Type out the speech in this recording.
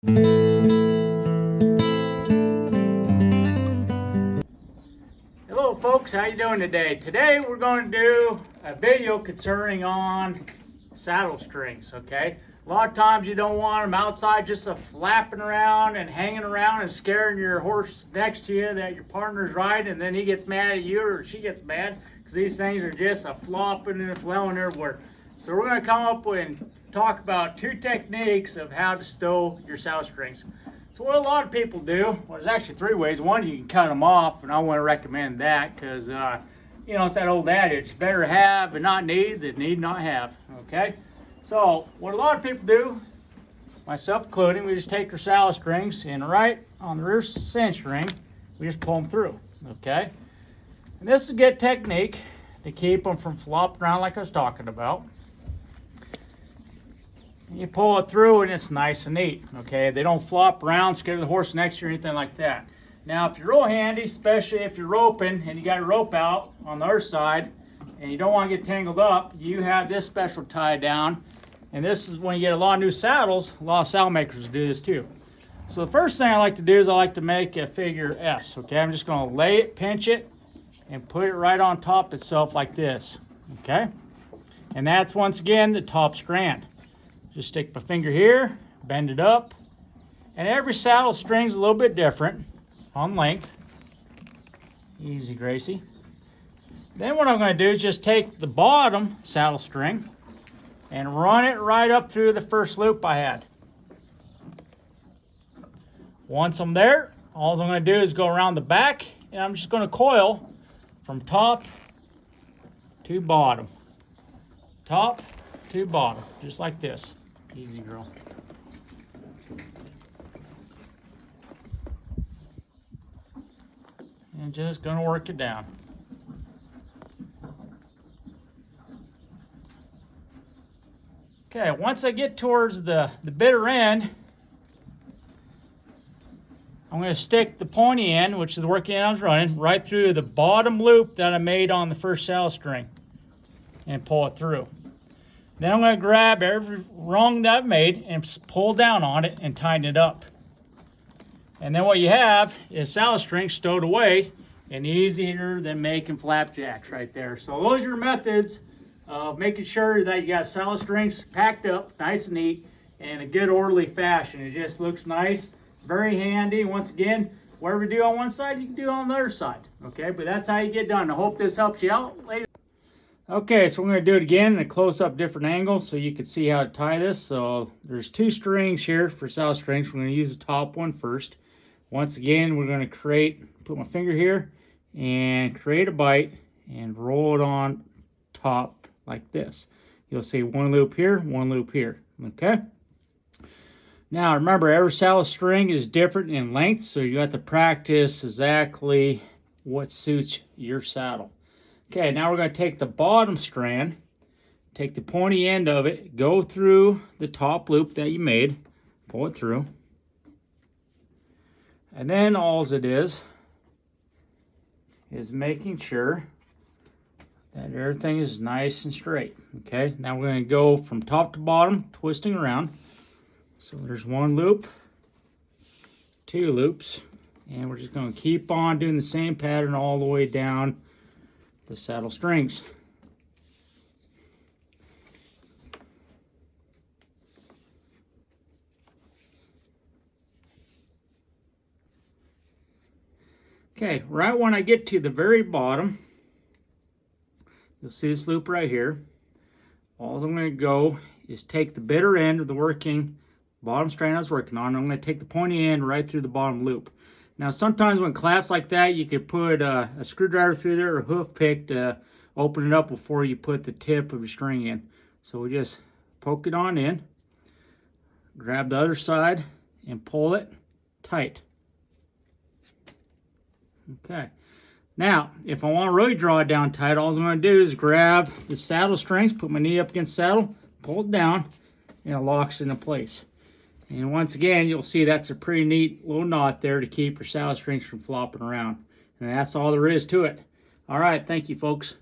Hello folks, how you doing today? Today we're going to do a video concerning on saddle strings, okay? A lot of times you don't want them outside just flapping around and hanging around and scaring your horse next to you that your partner's riding, and then he gets mad at you or she gets mad because these things are just flopping and flailing everywhere. So we're going to come up with and talk about 2 techniques of how to stow your saddle strings. So what a lot of people do, well, there's actually 3 ways. One, you can cut them off, and I want to recommend that because, you know, it's that old adage, better have and not need than need not have, okay? So what a lot of people do, myself including, we just take our saddle strings and right on the rear cinch ring, we just pull them through, okay? And this is a good technique to keep them from flopping around like I was talking about. You pull it through and it's nice and neat, okay? They don't flop around, scare the horse next to you or anything like that. Now, if you're real handy, especially if you're roping and you got a rope out on the other side and you don't want to get tangled up, you have this special tie down. And this is when you get a lot of new saddles, a lot of saddle makers do this too. So the first thing I like to do is I like to make a figure S, okay? I'm just going to lay it, pinch it, and put it right on top itself like this, okay? And that's, once again, the top strand. Just stick my finger here, bend it up, and every saddle string's a little bit different on length. Easy, Gracie. Then what I'm going to do is just take the bottom saddle string and run it right up through the first loop I had. Once I'm there, all I'm going to do is go around the back, and I'm just going to coil from top to bottom. Top to bottom, just like this. Easy, girl. And just gonna work it down. Okay, once I get towards the bitter end, I'm going to stick the pointy end, which is the working end I was running, right through the bottom loop that I made on the first saddle string and pull it through. Then I'm going to grab every rung that I've made and pull down on it and tighten it up. And then what you have is saddle strings stowed away and easier than making flapjacks right there. So those are your methods of making sure that you got saddle strings packed up nice and neat in a good orderly fashion. It just looks nice, very handy. Once again, whatever you do on one side, you can do on the other side. Okay, but that's how you get done. I hope this helps you out later. Okay, so we're going to do it again in a close-up different angle so you can see how to tie this. So there's 2 strings here for saddle strings. We're going to use the top one first. Once again, we're going to put my finger here and create a bite and roll it on top like this. You'll see 1 loop here, 1 loop here, okay? Now remember, every saddle string is different in length, so you have to practice exactly what suits your saddle. Okay, now we're going to take the bottom strand, take the pointy end of it, go through the top loop that you made, pull it through. And then all it is making sure that everything is nice and straight. Okay, now we're going to go from top to bottom, twisting around. So there's 1 loop, 2 loops, and we're just going to keep on doing the same pattern all the way down the saddle strings. Okay, right when I get to the very bottom, you'll see this loop right here. All I'm going to go is take the bitter end of the working bottom strand I was working on. I'm going to take the pointy end right through the bottom loop. Now sometimes when it claps like that, you could put a screwdriver through there or a hoof pick to open it up before you put the tip of your string in. So we just poke it on in, grab the other side and pull it tight. Okay, now if I want to really draw it down tight, all I'm going to do is grab the saddle strings, put my knee up against the saddle, pull it down, and it locks into place. And once again, you'll see that's a pretty neat little knot there to keep your saddle strings from flopping around. And that's all there is to it. All right, thank you, folks.